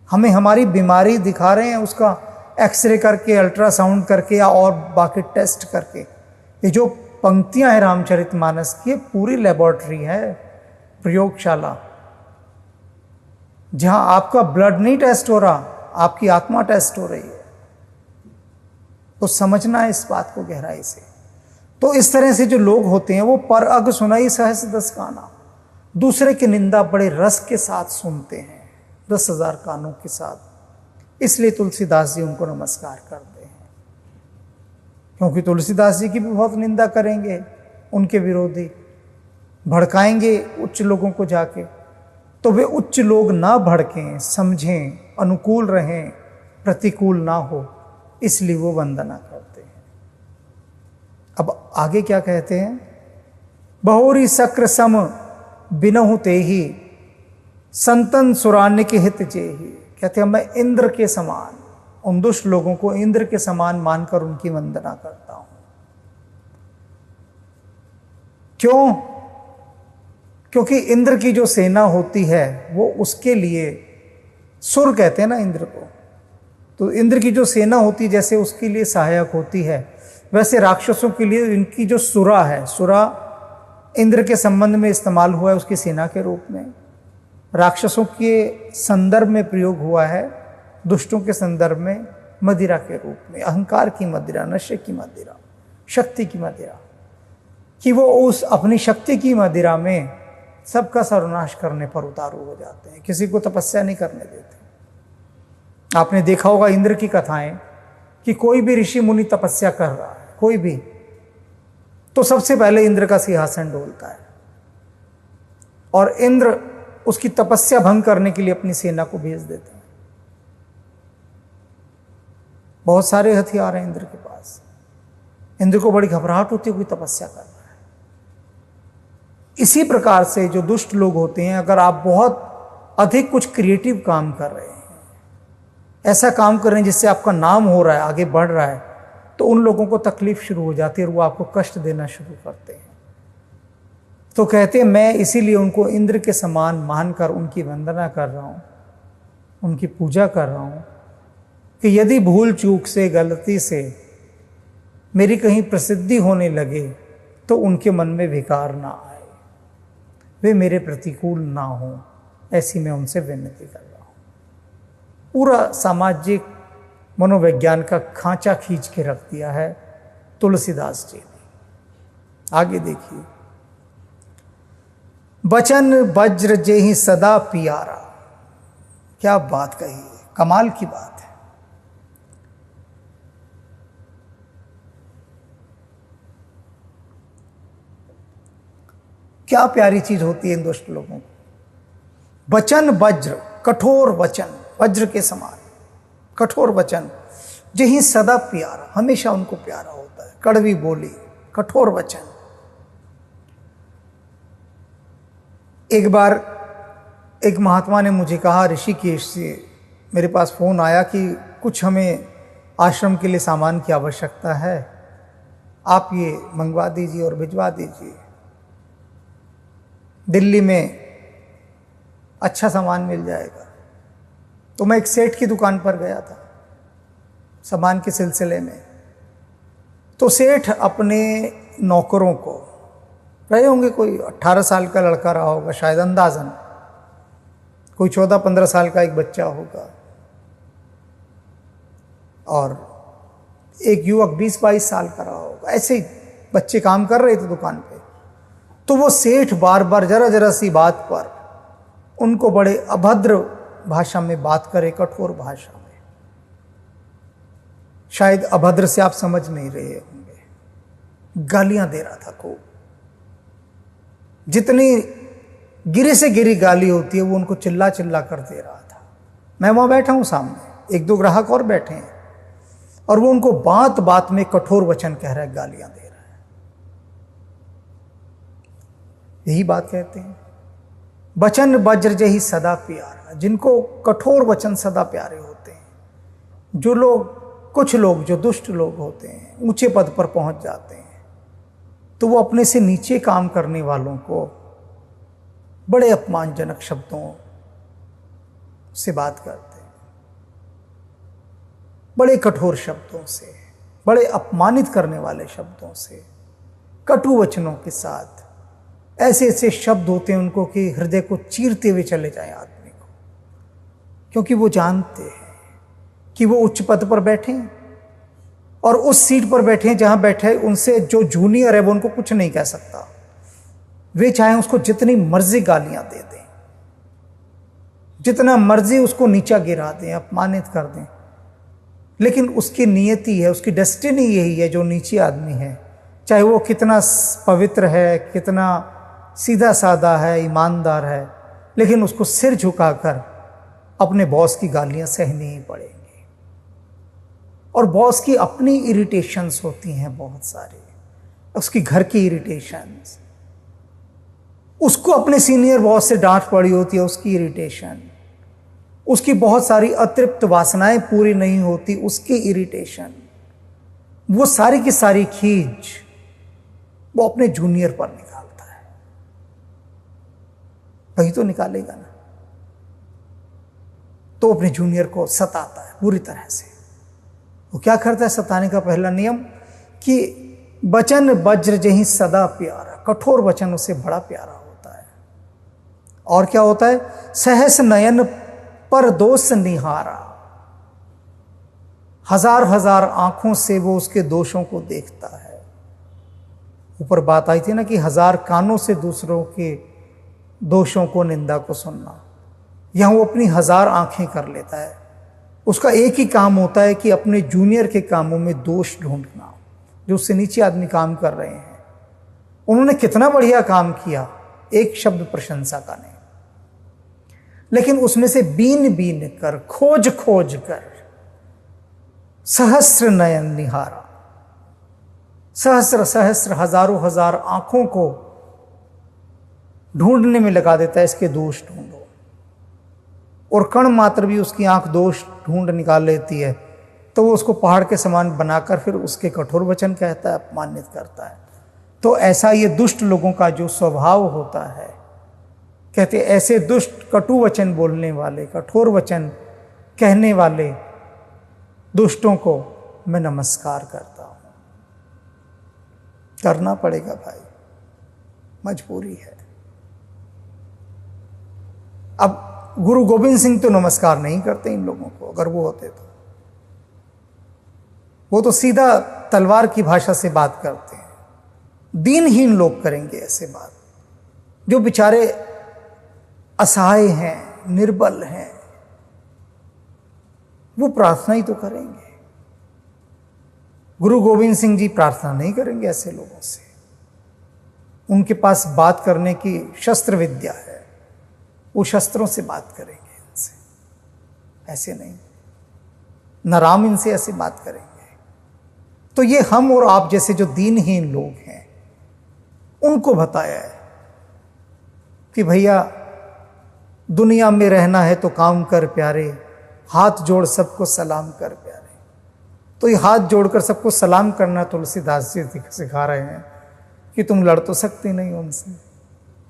हमें हमारी बीमारी दिखा रहे हैं, उसका एक्सरे करके, अल्ट्रासाउंड करके या और बाकी टेस्ट करके। ये जो पंक्तियां हैं रामचरितमानस की, पूरी लेबोरेटरी है, प्रयोगशाला, जहां आपका ब्लड नहीं टेस्ट हो रहा, आपकी आत्मा टेस्ट हो रही है। तो समझना है इस बात को गहराई से। तो इस तरह से जो लोग होते हैं वो पर अग सुनाई सहस दस काना, दूसरे की निंदा बड़े रस के साथ सुनते हैं, 10,000 कानों के साथ। इसलिए तुलसीदास जी उनको नमस्कार करते हैं, क्योंकि तुलसीदास जी की भी बहुत निंदा करेंगे उनके विरोधी, भड़काएंगे उच्च लोगों को जाके, तो वे उच्च लोग ना भड़कें, समझें, अनुकूल रहें, प्रतिकूल ना हो, इसलिए वो वंदना करते हैं। अब आगे क्या कहते हैं? बहोरी सक्र सम बिनहु तेहि, संतन सुरान्य के हित जेहि। कहते हैं मैं इंद्र के समान, उन दुष्ट लोगों को इंद्र के समान मानकर उनकी वंदना करता हूं। क्यों? क्योंकि इंद्र की जो सेना होती है वो उसके लिए, सुर कहते हैं ना इंद्र को, तो इंद्र की जो सेना होती है जैसे उसके लिए सहायक होती है, वैसे राक्षसों के लिए इनकी जो सुरा है, सुरा इंद्र के संबंध में इस्तेमाल हुआ है उसकी सेना के रूप में, राक्षसों के संदर्भ में प्रयोग हुआ है, दुष्टों के संदर्भ में मदिरा के रूप में, अहंकार की मदिरा, नशे की मदिरा, शक्ति की मदिरा, कि वो उस अपनी शक्ति की मदिरा में सबका सर्वनाश करने पर उतारू हो जाते हैं, किसी को तपस्या नहीं करने देते। आपने देखा होगा इंद्र की कथाएं कि कोई भी ऋषि मुनि तपस्या कर रहा है, कोई भी, तो सबसे पहले इंद्र का सिंहासन डोलता है और इंद्र उसकी तपस्या भंग करने के लिए अपनी सेना को भेज देते हैं। बहुत सारे हथियार हैं इंद्र के पास। इंद्र को बड़ी घबराहट होती है कोई तपस्या कर रहा है। इसी प्रकार से जो दुष्ट लोग होते हैं, अगर आप बहुत अधिक कुछ क्रिएटिव काम कर रहे हैं, ऐसा काम कर रहे हैं जिससे आपका नाम हो रहा है, आगे बढ़ रहा है, तो उन लोगों को तकलीफ शुरू हो जाती है और वो आपको कष्ट देना शुरू करते हैं। तो कहते हैं मैं इसीलिए उनको इंद्र के समान मानकर उनकी वंदना कर रहा हूँ, उनकी पूजा कर रहा हूँ, कि यदि भूल चूक से, गलती से मेरी कहीं प्रसिद्धि होने लगे तो उनके मन में विकार ना आए, वे मेरे प्रतिकूल ना हो, ऐसी मैं उनसे विनती कर रहा हूँ। पूरा सामाजिक मनोविज्ञान का खांचा खींच के रख दिया है तुलसीदास जी ने। आगे देखिए, बचन वज्र जेहि सदा पियारा। क्या बात कही है, कमाल की बात है। क्या प्यारी चीज होती है इन दुष्ट लोगों को। वचन वज्र, कठोर वचन, वज्र के समान कठोर वचन, जेहि सदा प्यारा, हमेशा उनको प्यारा होता है। कड़वी बोली, कठोर वचन। एक बार एक महात्मा ने मुझे कहा, ऋषिकेश से मेरे पास फ़ोन आया कि कुछ हमें आश्रम के लिए सामान की आवश्यकता है, आप ये मंगवा दीजिए और भिजवा दीजिए। दिल्ली में अच्छा सामान मिल जाएगा। तो मैं एक सेठ की दुकान पर गया था सामान के सिलसिले में। तो सेठ अपने नौकरों को, रहे होंगे, कोई 18 साल का लड़का रहा होगा शायद, अंदाजन कोई 14-15 साल का एक बच्चा होगा, और एक युवक 20-22 साल का रहा होगा। ऐसे ही बच्चे काम कर रहे थे दुकान पे। तो वो सेठ बार बार जरा जरा सी बात पर उनको बड़े अभद्र भाषा में बात करे, कठोर भाषा में। शायद अभद्र से आप समझ नहीं रहे होंगे, गालियां दे रहा था खूब। जितनी गिरे से गिरी गाली होती है वो उनको चिल्ला चिल्ला कर दे रहा था। मैं वहां बैठा हूं, सामने एक दो ग्राहक और बैठे हैं, और वो उनको बात बात में कठोर वचन कह रहा है, गालियां दे रहा है। यही बात कहते हैं, वचन वज्र जही सदा प्यारा। जिनको कठोर वचन सदा प्यारे होते हैं, जो लोग, कुछ लोग जो दुष्ट लोग होते हैं, ऊंचे पद पर पहुंच जाते हैं, तो वो अपने से नीचे काम करने वालों को बड़े अपमानजनक शब्दों से बात करते हैं, बड़े कठोर शब्दों से, बड़े अपमानित करने वाले शब्दों से, कटु वचनों के साथ। ऐसे ऐसे शब्द होते हैं उनको कि हृदय को चीरते हुए चले जाए आदमी को, क्योंकि वो जानते हैं कि वो उच्च पद पर बैठे हैं और उस सीट पर बैठे हैं जहां बैठे उनसे जो जूनियर है वो उनको कुछ नहीं कह सकता। वे चाहे उसको जितनी मर्जी गालियां दे दें, जितना मर्जी उसको नीचा गिरा दें, अपमानित कर दें, लेकिन उसकी नियति है, उसकी डेस्टिनी यही है। जो नीचे आदमी है, चाहे वो कितना पवित्र है, कितना सीधा साधा है, ईमानदार है, लेकिन उसको सिर झुकाकर अपने बॉस की गालियां सहनी ही पड़ेंगी। और बॉस की अपनी इरिटेशंस होती हैं बहुत सारी, उसकी घर की इरिटेशंस, उसको अपने सीनियर बॉस से डांट पड़ी होती है, उसकी इरिटेशन, उसकी बहुत सारी अतृप्त वासनाएं पूरी नहीं होती, उसकी इरिटेशन, वो सारी की सारी खींच वो अपने जूनियर पर निकालता है। वही तो निकालेगा ना, तो अपने जूनियर को सताता है बुरी तरह से। वो क्या करता है सताने का पहला नियम कि वचन वज्र जही सदा प्यारा। कठोर वचन उसे बड़ा प्यारा होता है। और क्या होता है, सहस नयन पर दोष निहारा। हजार हजार आंखों से वो उसके दोषों को देखता है। ऊपर बात आई थी ना कि हजार कानों से दूसरों के दोषों को, निंदा को सुनना, यहां वो अपनी हजार आंखें कर लेता है। उसका एक ही काम होता है कि अपने जूनियर के कामों में दोष ढूंढना। जो उससे नीचे आदमी काम कर रहे हैं, उन्होंने कितना बढ़िया काम किया, एक शब्द प्रशंसा का नहीं, लेकिन उसमें से बीन बीन कर, खोज खोज कर, सहस्र नयन निहारा, सहस्र सहस्र हजारों हजार आंखों को ढूंढने में लगा देता है, इसके दोष ढूंढो। और कण मात्र भी उसकी आंख दोष ढूंढ निकाल लेती है, तो वो उसको पहाड़ के समान बनाकर फिर उसके कठोर वचन कहता है, अपमानित करता है। तो ऐसा ये दुष्ट लोगों का जो स्वभाव होता है, कहते ऐसे दुष्ट कटु वचन बोलने वाले, कठोर वचन कहने वाले दुष्टों को मैं नमस्कार करता हूं। करना पड़ेगा भाई, मजबूरी है। अब गुरु गोविंद सिंह तो नमस्कार नहीं करते इन लोगों को, अगर वो होते तो। वो तो सीधा तलवार की भाषा से बात करते हैं। दीनहीन लोग करेंगे ऐसे बात, जो बेचारे असहाय हैं, निर्बल हैं, वो प्रार्थना ही तो करेंगे। गुरु गोविंद सिंह जी प्रार्थना नहीं करेंगे ऐसे लोगों से। उनके पास बात करने की शस्त्र विद्या है, वो शस्त्रों से बात करेंगे इनसे, ऐसे नहीं। न राम इनसे ऐसे बात करेंगे। तो ये हम और आप जैसे जो दीनहीन लोग हैं, उनको बताया है कि भैया दुनिया में रहना है तो काम कर प्यारे, हाथ जोड़ सबको सलाम कर प्यारे। तो ये हाथ जोड़कर सबको सलाम करना तुलसीदास जी सिखा रहे हैं कि तुम लड़ तो सकते नहीं उनसे,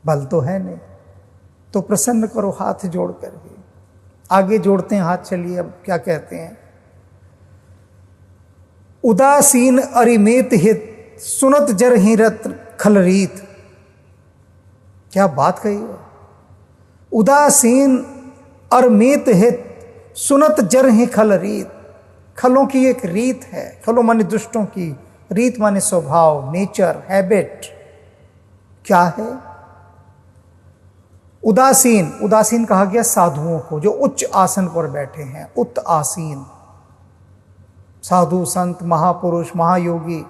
बल तो है नहीं, तो प्रसन्न करो हाथ जोड़कर भी। आगे जोड़ते हैं हाथ, चलिए अब क्या कहते हैं। उदासीन अरिमेत हित सुनत जर ही रत खलरीत। क्या बात कही है। उदासीन अरमेत हित सुनत जर ही खलरीत। खलों की एक रीत है, खलों माने दुष्टों की, रीत माने स्वभाव, नेचर, हैबिट। क्या है उदासीन? उदासीन कहा गया साधुओं को जो उच्च आसन पर बैठे हैं, उत आसीन। साधु संत महापुरुष महायोगी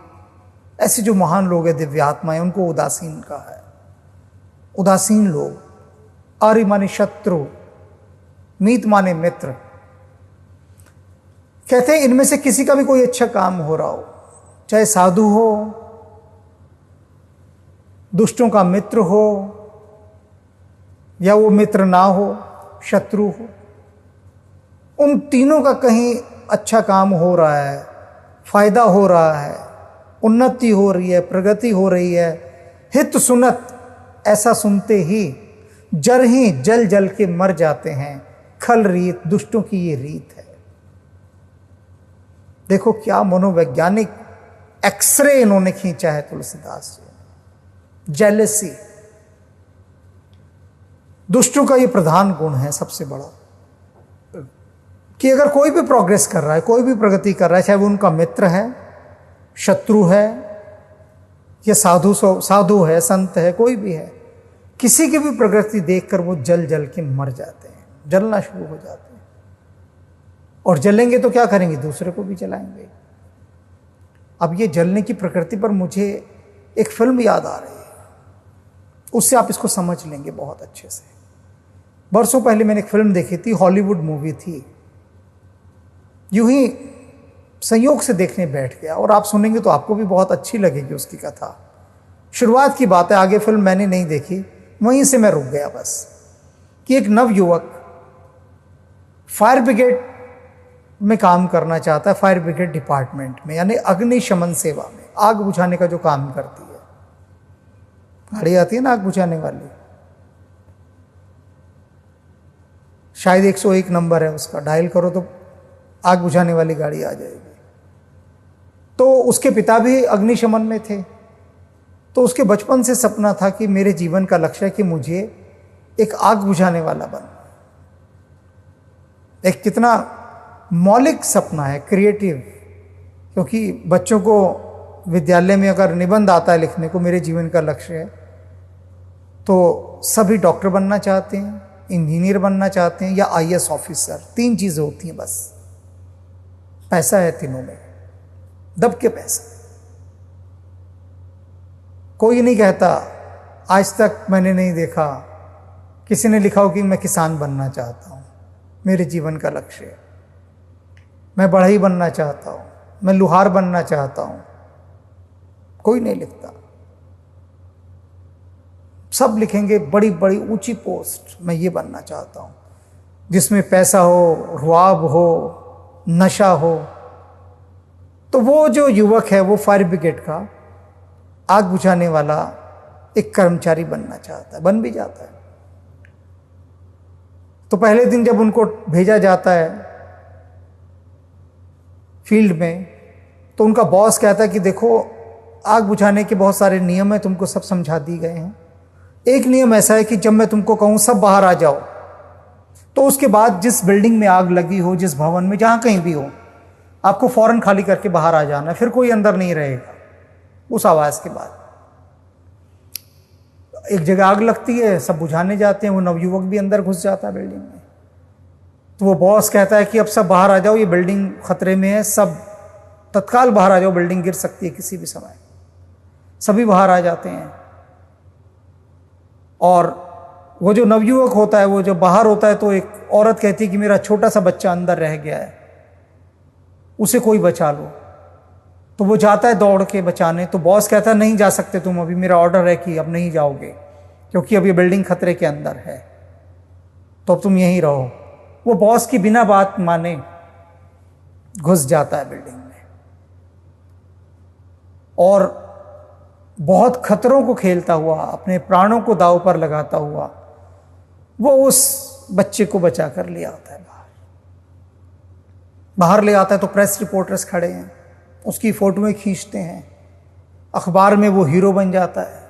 ऐसे जो महान लोग हैं, दिव्यात्माएं, उनको उदासीन कहा है। उदासीन लोग, आर्य माने शत्रु, मीत माने मित्र। कहते हैं इनमें से किसी का भी कोई अच्छा काम हो रहा हो, चाहे साधु हो, दुष्टों का मित्र हो, या वो मित्र ना हो, शत्रु हो, उन तीनों का कहीं अच्छा काम हो रहा है, फायदा हो रहा है, उन्नति हो रही है, प्रगति हो रही है, हित सुनत, ऐसा सुनते ही जर ही जल जल के मर जाते हैं। खल रीत, दुष्टों की ये रीत है। देखो क्या मनोवैज्ञानिक एक्सरे इन्होंने खींचा है तुलसीदास जी। जेलसी, दुष्टों का ये प्रधान गुण है सबसे बड़ा, कि अगर कोई भी प्रोग्रेस कर रहा है, कोई भी प्रगति कर रहा है, चाहे वो उनका मित्र है, शत्रु है, या साधु है, संत है, कोई भी है, किसी की भी प्रगति देखकर वो जल जल के मर जाते हैं, जलना शुरू हो जाते हैं। और जलेंगे तो क्या करेंगे, दूसरे को भी जलाएंगे। अब ये जलने की प्रकृति पर मुझे एक फिल्म याद आ रही है, उससे आप इसको समझ लेंगे बहुत अच्छे से। बरसों पहले मैंने एक फिल्म देखी थी, हॉलीवुड मूवी थी। यूं ही संयोग से देखने बैठ गया, और आप सुनेंगे तो आपको भी बहुत अच्छी लगेगी उसकी कथा। शुरुआत की बात है, आगे फिल्म मैंने नहीं देखी, वहीं से मैं रुक गया बस। कि एक नवयुवक फायर ब्रिगेड में काम करना चाहता है, फायर ब्रिगेड डिपार्टमेंट में, यानी अग्निशमन सेवा में, आग बुझाने का जो काम करती है। गाड़ी आती है ना आग बुझाने वाली, शायद 101 नंबर है उसका, डायल करो तो आग बुझाने वाली गाड़ी आ जाएगी। तो उसके पिता भी अग्निशमन में थे, तो उसके बचपन से सपना था कि मेरे जीवन का लक्ष्य है कि मुझे एक आग बुझाने वाला बनना। एक कितना मौलिक सपना है, क्रिएटिव। क्योंकि बच्चों को विद्यालय में अगर निबंध आता है लिखने को, मेरे जीवन का लक्ष्य है, तो सभी डॉक्टर बनना चाहते हैं, इंजीनियर बनना चाहते हैं, या आईएएस ऑफिसर। 3 चीज़ें होती हैं बस। पैसा है तीनों में, दब के पैसा। कोई नहीं कहता, आज तक मैंने नहीं देखा किसी ने लिखा हो कि मैं किसान बनना चाहता हूँ, मेरे जीवन का लक्ष्य है, मैं बढ़ई बनना चाहता हूँ, मैं लुहार बनना चाहता हूँ। कोई नहीं लिखता। सब लिखेंगे बड़ी बड़ी ऊंची पोस्ट, मैं ये बनना चाहता हूँ, जिसमें पैसा हो, रुआब हो, नशा हो। तो वो जो युवक है, वो फायर ब्रिगेड का आग बुझाने वाला एक कर्मचारी बनना चाहता है, बन भी जाता है। तो पहले दिन जब उनको भेजा जाता है फील्ड में, तो उनका बॉस कहता है कि देखो, आग बुझाने के बहुत सारे नियम हैं, तुमको सब समझा दिए गए हैं। एक नियम ऐसा है कि जब मैं तुमको कहूँ सब बाहर आ जाओ, तो उसके बाद जिस बिल्डिंग में आग लगी हो, जिस भवन में, जहाँ कहीं भी हो, आपको फौरन खाली करके बाहर आ जाना, फिर कोई अंदर नहीं रहेगा उस आवाज़ के बाद। एक जगह आग लगती है, सब बुझाने जाते हैं, वो नवयुवक भी अंदर घुस जाता है बिल्डिंग में। तो वो बॉस कहता है कि अब सब बाहर आ जाओ, ये बिल्डिंग खतरे में है, सब तत्काल बाहर आ जाओ, बिल्डिंग गिर सकती है किसी भी समय। सभी बाहर आ जाते हैं, और वो जो नवयुवक होता है, वो जब बाहर होता है, तो एक औरत कहती है कि मेरा छोटा सा बच्चा अंदर रह गया है, उसे कोई बचा लो। तो वो जाता है दौड़ के बचाने, तो बॉस कहता है नहीं जा सकते तुम, अभी मेरा ऑर्डर है कि अब नहीं जाओगे, क्योंकि अब ये बिल्डिंग खतरे के अंदर है, तो अब तुम यहीं रहो। वो बॉस की बिना बात माने घुस जाता है बिल्डिंग में, और बहुत खतरों को खेलता हुआ, अपने प्राणों को दांव पर लगाता हुआ, वो उस बच्चे को बचा कर ले आता है बाहर ले आता है। तो प्रेस रिपोर्टर्स खड़े हैं, उसकी फोटोएं खींचते हैं, अखबार में वो हीरो बन जाता है।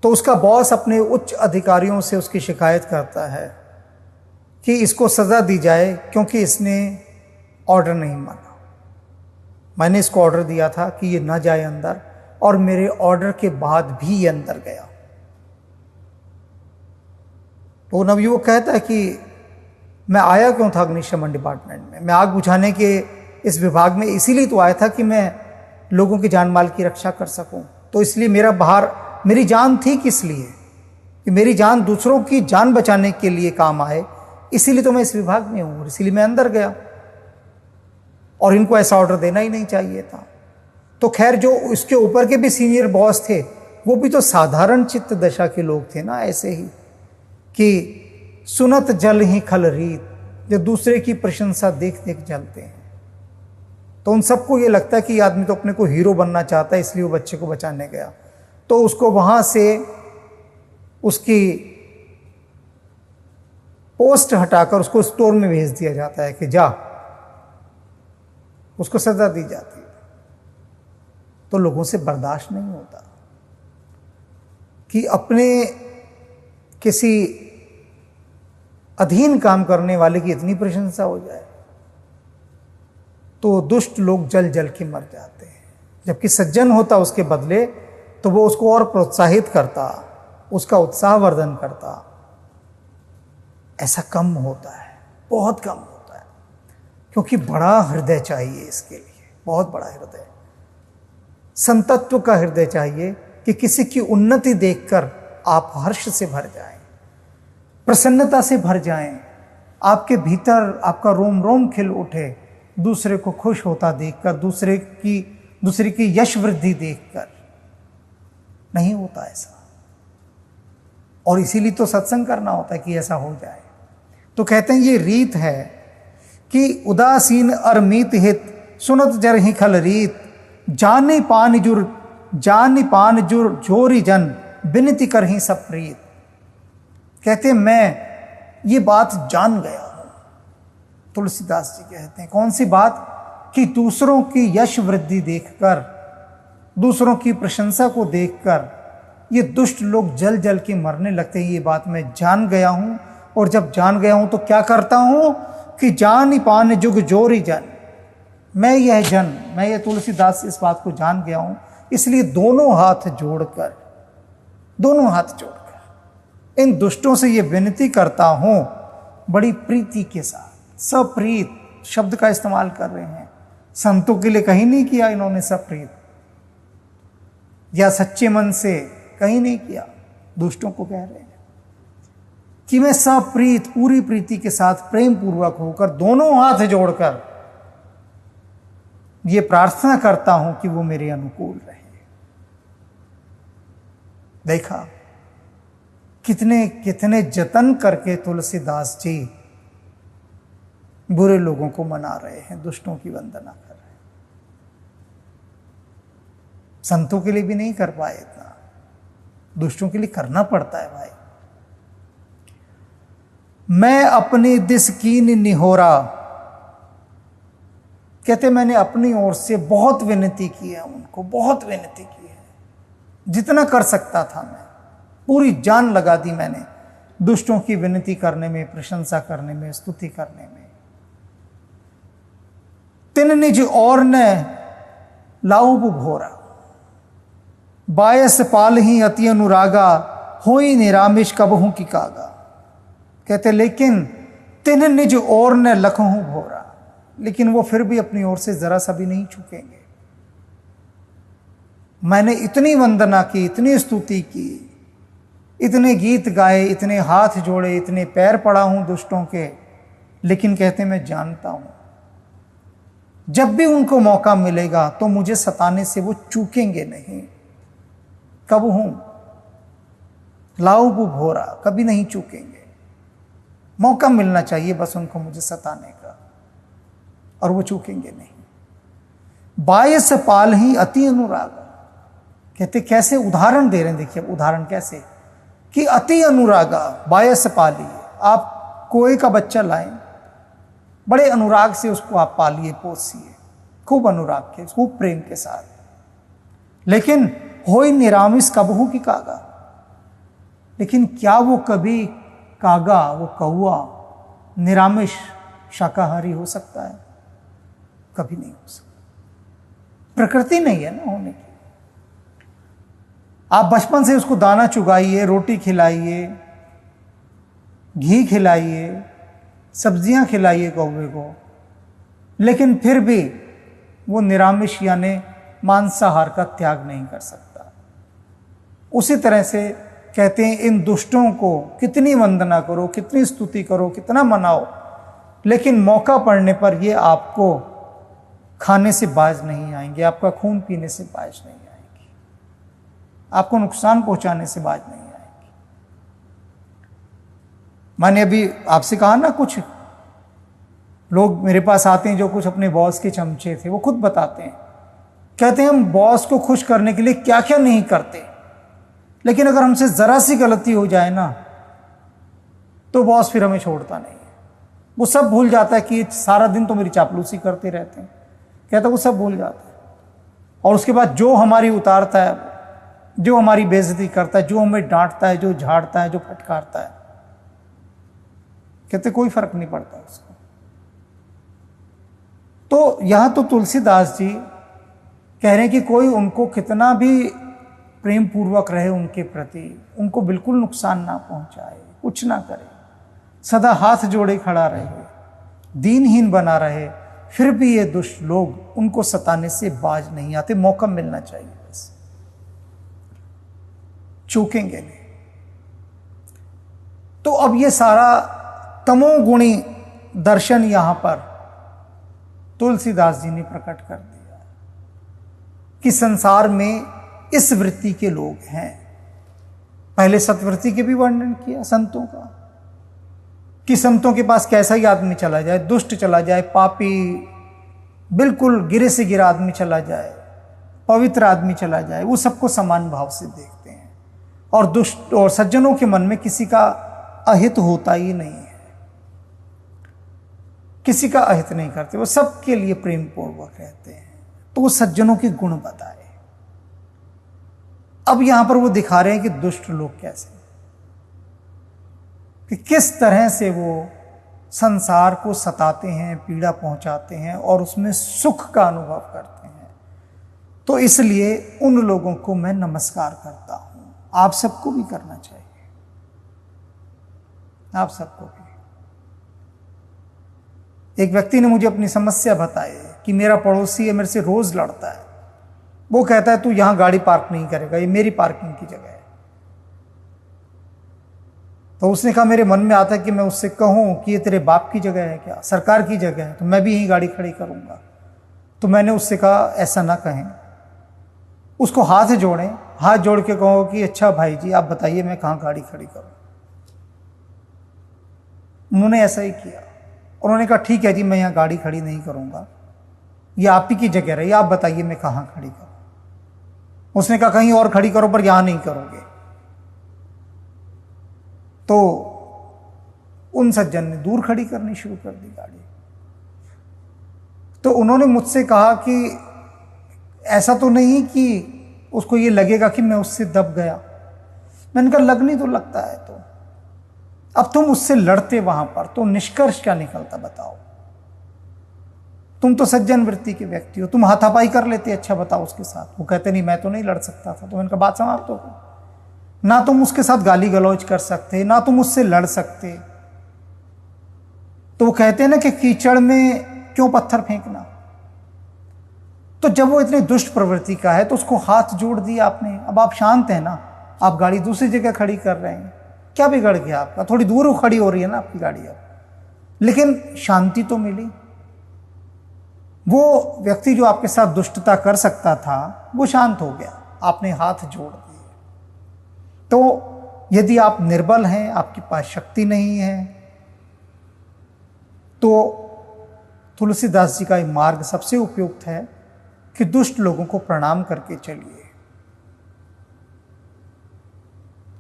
तो उसका बॉस अपने उच्च अधिकारियों से उसकी शिकायत करता है कि इसको सज़ा दी जाए, क्योंकि इसने ऑर्डर नहीं माना। मैंने इसको ऑर्डर दिया था कि ये ना जाए अंदर, और मेरे ऑर्डर के बाद भी ये अंदर गया। तो नवयुवक कहता है कि मैं आया क्यों था अग्निशमन डिपार्टमेंट में, मैं आग बुझाने के इस विभाग में इसीलिए तो आया था कि मैं लोगों की जान माल की रक्षा कर सकूं। तो इसलिए मेरा बाहर, मेरी जान थी किस लिए, कि मेरी जान दूसरों की जान बचाने के लिए काम आए, इसीलिए तो मैं इस विभाग में हूं, और इसीलिए मैं अंदर गया। और इनको ऐसा ऑर्डर देना ही नहीं चाहिए था। तो खैर, जो उसके ऊपर के भी सीनियर बॉस थे, वो भी तो साधारण चित्त दशा के लोग थे ना, ऐसे ही कि सुनत जल ही खल रीत, जो दूसरे की प्रशंसा देख देख जलते हैं। तो उन सबको ये लगता है कि ये आदमी तो अपने को हीरो बनना चाहता है, इसलिए वो बच्चे को बचाने गया। तो उसको वहां से उसकी पोस्ट हटाकर उसको स्टोर में भेज दिया जाता है कि जा, उसको सजा दी जाती है। तो लोगों से बर्दाश्त नहीं होता कि अपने किसी अधीन काम करने वाले की इतनी प्रशंसा हो जाए। तो दुष्ट लोग जल जल के मर जाते हैं। जबकि सज्जन होता उसके बदले तो वो उसको और प्रोत्साहित करता, उसका उत्साहवर्धन करता। ऐसा कम होता है, बहुत कम होता है, क्योंकि बड़ा हृदय चाहिए इसके लिए, बहुत बड़ा हृदय, संतत्व का हृदय चाहिए कि किसी की उन्नति देखकर आप हर्ष से भर जाएं, प्रसन्नता से भर जाएं, आपके भीतर आपका रोम रोम खिल उठे, दूसरे को खुश होता देखकर, दूसरे की यश वृद्धि देखकर। नहीं होता ऐसा, और इसीलिए तो सत्संग करना होता है कि ऐसा हो जाए। तो कहते हैं ये रीत है कि उदासीन अरमीत हित, सुनत जर ही खल रीत, जानी पान जुर जोरी जन, बिनती कर ही सब प्रीत। कहते मैं ये बात जान गया हूं, तुलसीदास जी कहते हैं। कौन सी बात? कि दूसरों की यश वृद्धि देखकर, दूसरों की प्रशंसा को देखकर ये दुष्ट लोग जल जल के मरने लगते हैं। ये बात मैं जान गया हूं, और जब जान गया हूं तो क्या करता हूं कि जान पान जुग जोरी जन, मैं ये तुलसीदास इस बात को जान गया हूं, इसलिए दोनों हाथ जोड़कर इन दुष्टों से ये विनती करता हूं बड़ी प्रीति के साथ। सप्रीत शब्द का इस्तेमाल कर रहे हैं, संतों के लिए कहीं नहीं किया इन्होंने सप्रीत, या सच्चे मन से कहीं नहीं किया, दुष्टों को कह रहे हैं कि मैं सप्रीत, पूरी प्रीति के साथ प्रेम पूर्वक होकर दोनों हाथ जोड़कर ये प्रार्थना करता हूं कि वो मेरे अनुकूल रहे। देखा कितने कितने जतन करके तुलसीदास जी बुरे लोगों को मना रहे हैं, दुष्टों की वंदना कर रहे हैं। संतों के लिए भी नहीं कर पाए इतना, दुष्टों के लिए करना पड़ता है भाई। मैं अपनी दिस कीन निहोरा, कहते मैंने अपनी ओर से बहुत विनती की है उनको, बहुत विनती की है, जितना कर सकता था मैं पूरी जान लगा दी मैंने दुष्टों की विनती करने में, प्रशंसा करने में, स्तुति करने में। तिन निज और ने लाउब घोरा, बायस पाल ही अति अनुरागा, होई निरामिश कबहू की कागा। कहते लेकिन तिन निज और ने लखहू घोरा, लेकिन वो फिर भी अपनी ओर से जरा सा भी नहीं झुकेंगे। मैंने इतनी वंदना की, इतनी स्तुति की, इतने गीत गाए, इतने हाथ जोड़े, इतने पैर पड़ा हूं दुष्टों के, लेकिन कहते मैं जानता हूं जब भी उनको मौका मिलेगा तो मुझे सताने से वो चूकेंगे नहीं। कब हूं लाऊबू भोरा, कभी नहीं चूकेंगे। मौका मिलना चाहिए बस उनको मुझे सताने का, और वो चूकेंगे नहीं। बायस पाल ही अति अनुराग, कहते कैसे उदाहरण दे रहे हैं, देखिए उदाहरण कैसे कि अति अनुरागा बायस पाली। आप कोए का बच्चा लाएं, बड़े अनुराग से उसको आप पालिए, पोसिए, खूब अनुराग के, खूब प्रेम के साथ, लेकिन होई निरामिस कबहू की कागा। लेकिन क्या वो कभी कागा, वो कौआ निरामिष शाकाहारी हो सकता है? कभी नहीं हो सकता, प्रकृति नहीं है ना होने की। आप बचपन से उसको दाना चुगाइए, रोटी खिलाइए, घी खिलाइए, सब्जियां खिलाइए कौवे को, लेकिन फिर भी वो निरामिष यानी मांसाहार का त्याग नहीं कर सकता। उसी तरह से कहते हैं इन दुष्टों को कितनी वंदना करो, कितनी स्तुति करो, कितना मनाओ, लेकिन मौका पड़ने पर ये आपको खाने से बाज नहीं आएंगे, आपका खून पीने से बाज नहीं आएंगे, आपको नुकसान पहुंचाने से बाज नहीं आएंगे। मैंने अभी आपसे कहा ना, कुछ लोग मेरे पास आते हैं जो कुछ अपने बॉस के चमचे थे, वो खुद बताते हैं, कहते हैं हम बॉस को खुश करने के लिए क्या क्या नहीं करते, लेकिन अगर हमसे जरा सी गलती हो जाए ना तो बॉस फिर हमें छोड़ता नहीं है। वो सब भूल जाता है कि सारा दिन तो मेरी चापलूसी करते रहते हैं, कहता वो सब भूल जाता है। और उसके बाद जो हमारी उतारता है, जो हमारी बेइज्जती करता है, जो हमें डांटता है, जो झाड़ता है, जो फटकारता है, कहते कोई फर्क नहीं पड़ता उसको। तो यहां तो तुलसीदास जी कह रहे हैं कि कोई उनको कितना भी प्रेम पूर्वक रहे उनके प्रति, उनको बिल्कुल नुकसान ना पहुंचाए, कुछ ना करे, सदा हाथ जोड़े खड़ा रहे, दीनहीन बना रहे, फिर भी ये दुष्ट लोग उनको सताने से बाज नहीं आते। मौका मिलना चाहिए, बस चूकेंगे नहीं। तो अब ये सारा तमोगुणी दर्शन यहां पर तुलसीदास जी ने प्रकट कर दिया कि संसार में इस वृत्ति के लोग हैं। पहले सत्वृत्ति के भी वर्णन किया संतों का, कि संतों के पास कैसा ही आदमी चला जाए, दुष्ट चला जाए, पापी, बिल्कुल गिरे से गिरा आदमी चला जाए, पवित्र आदमी चला जाए, वो सबको समान भाव से देखते हैं। और दुष्ट और सज्जनों के मन में किसी का अहित होता ही नहीं है, किसी का अहित नहीं करते, वो सबके लिए प्रेम पूर्वक रहते हैं। तो वो सज्जनों के गुण बताए। अब यहां पर वो दिखा रहे हैं कि दुष्ट लोग कैसे, कि किस तरह से वो संसार को सताते हैं, पीड़ा पहुंचाते हैं और उसमें सुख का अनुभव करते हैं। तो इसलिए उन लोगों को मैं नमस्कार करता हूं। आप सबको भी करना चाहिए, आप सबको भी। एक व्यक्ति ने मुझे अपनी समस्या बताई कि मेरा पड़ोसी है, मेरे से रोज लड़ता है। वो कहता है तू यहां गाड़ी पार्क नहीं करेगा, ये मेरी पार्किंग की जगह है। तो उसने कहा मेरे मन में आता है कि मैं उससे कहूं कि ये तेरे बाप की जगह है क्या, सरकार की जगह है, तो मैं भी यहीं गाड़ी खड़ी करूंगा। तो मैंने उससे कहा ऐसा ना कहें, उसको हाथ जोड़ें, हाथ जोड़ के कहो कि अच्छा भाई जी आप बताइए मैं कहाँ गाड़ी खड़ी करूं। उन्होंने ऐसा ही किया। उन्होंने कहा ठीक है जी मैं यहाँ गाड़ी खड़ी नहीं करूंगा, ये आप ही की जगह रही, आप बताइए मैं कहाँ खड़ी करूं। उसने कहा कहीं और खड़ी करो पर यहां नहीं करोगे। तो उन सज्जन ने दूर खड़ी करनी शुरू कर दी गाड़ी। तो उन्होंने मुझसे कहा कि ऐसा तो नहीं कि उसको ये लगेगा कि मैं उससे दब गया। मैंने कहा लगनी तो लगता है, तो अब तुम उससे लड़ते वहां पर, तो निष्कर्ष क्या निकलता बताओ। तुम तो सज्जन वृत्ति के व्यक्ति हो, तुम हाथापाई कर लेते, अच्छा बताओ उसके साथ। वो कहते नहीं मैं तो नहीं लड़ सकता था। तो मैंने कहा बात समाप्त हो गई। ना तुम उसके साथ गाली गलौज कर सकते, ना तुम उससे लड़ सकते। तो वो कहते हैं ना कि कीचड़ में क्यों पत्थर फेंकना। तो जब वो इतनी दुष्ट प्रवृत्ति का है तो उसको हाथ जोड़ दिया आपने। अब आप शांत हैं ना, आप गाड़ी दूसरी जगह खड़ी कर रहे हैं, क्या बिगड़ गया आपका? थोड़ी दूर खड़ी हो रही है ना आपकी गाड़ी अब, लेकिन शांति तो मिली। वो व्यक्ति जो आपके साथ दुष्टता कर सकता था वो शांत हो गया, आपने हाथ जोड़ दिए। तो यदि आप निर्बल हैं, आपके पास शक्ति नहीं है, तो तुलसीदास जी का ये मार्ग सबसे उपयुक्त है कि दुष्ट लोगों को प्रणाम करके चलिए।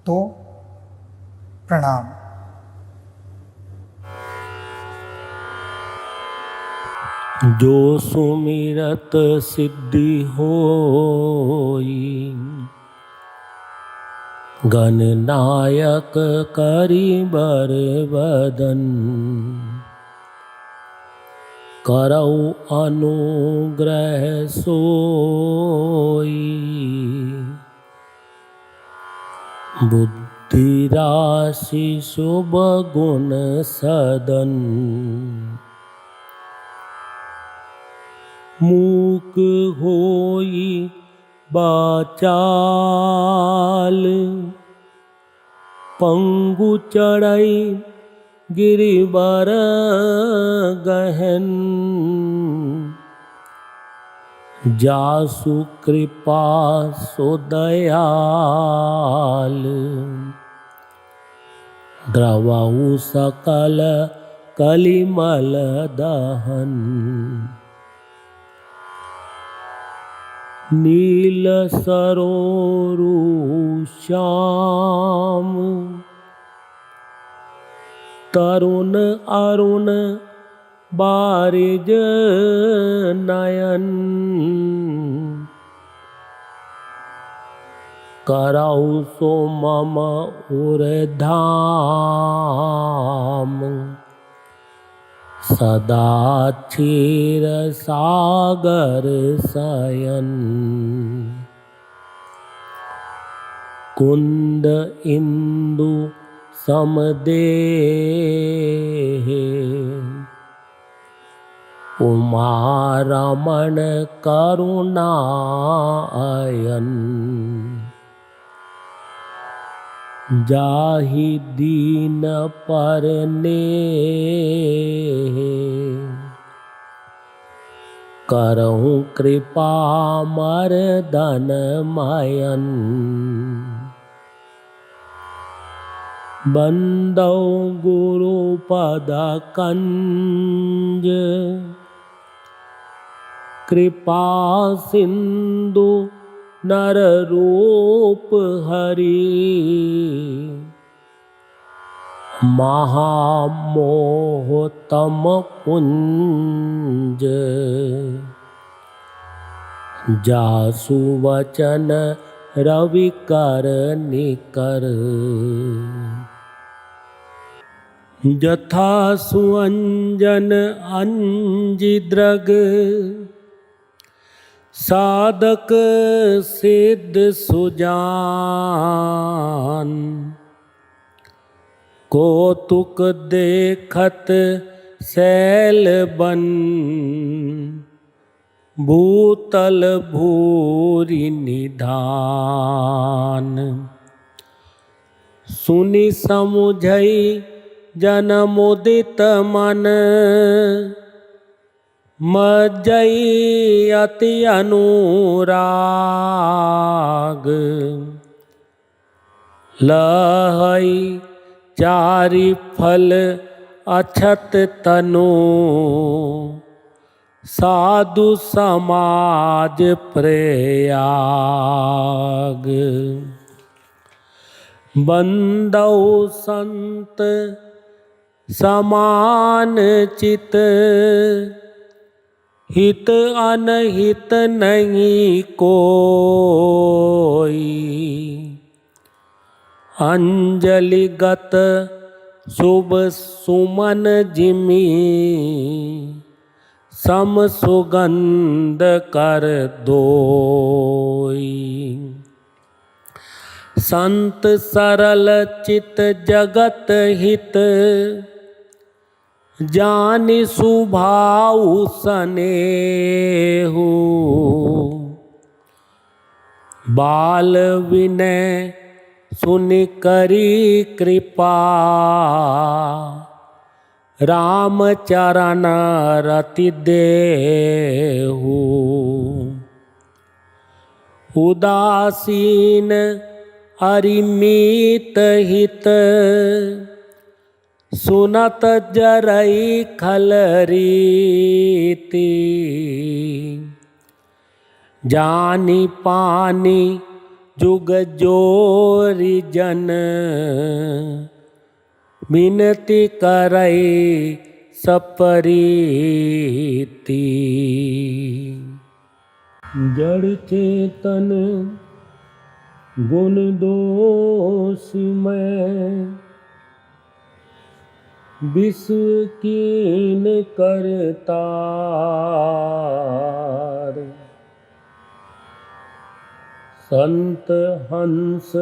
तो प्रणाम। जो सुमिरत सिद्धि होई, गणनायक करि बर बदन, करऊ अनुग्रह सोई, बुद्धि राशि शुभ गुण सदन, मूक होई बाचाल, पंगु चढ़ई गिरिवर गहन, जासु कृपा सो दयाल, द्रवहु सकल कलिमल दहन। नील सरोरु श्याम, तरुण अरुण बारिज नयन, करौ सो मम उरधाम, सदा क्षीर सागर शयन। कुंद इंदु समदेहे, उमा रमण करुणायन, जाहि दीन परनेह, करहु कृपा मर्दन मयन। बंदौ गुरु पद कंज, कृपा सिंधु नर रूप हरि, महामोहतम पुंज, जासु वचन रवि कर निकर। जथा सुअंजन अंजि द्रग, साधक सिद्ध सुजान, कौतुक देखत शैल बन, भूतल भूरि निधान। सुनि समुझई जन मुदित मन, मज्जई अति अनुराग, लहई चारि फल अछत तनु, साधु समाज प्रयाग। बंदौ संत समान चित, हित अनहित नहीं कोई, अंजलिगत शुभ सुमन जिमि, सम सुगंध कर दोई। संत सरल चित जगत हित, जानि सुभाउ सनेहु, बाल विनय सुनि करी कृपा, राम चरण रति देहु। उदासीन अरिमीत हित, सुनत जरई खलरीति, जानी पानी जुग जोरी जन, विनती करई सपरीति। जड़ चेतन गुण दोष में, विश्व कीन करतार, संत हंस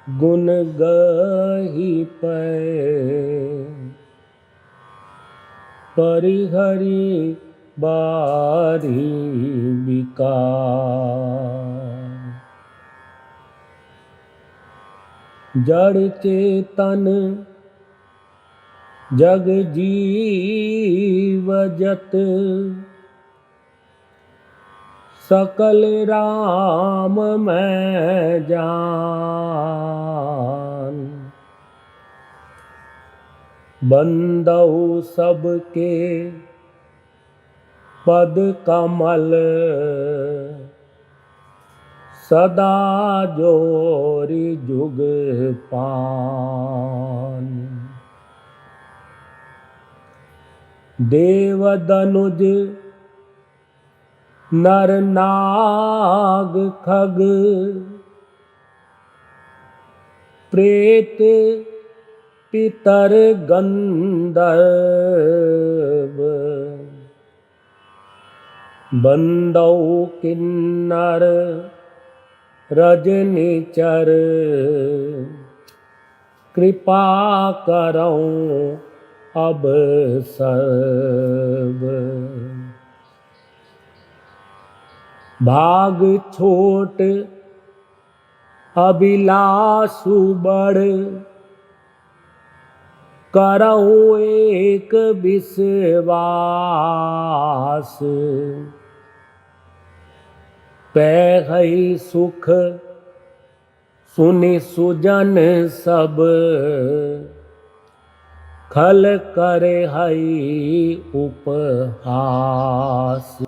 गुण गही पै, परिहरि बारी विकार। जड़ चेतन जग जीव जत, सकल राम मैं जान। बंदहु सबके पद कमल, सदा जोरि जुग पान। देव दनुज नर नाग खग, प्रेत पितर गंधर्व। बंदौ किन्नर रजनिचर, कृपा करऊं अब सर्व। भाग छोट अभिलाषु बड़, करऊं एक विश्वास। पैहै सुख सुनि सुजन सब, खल करे हई उपहास।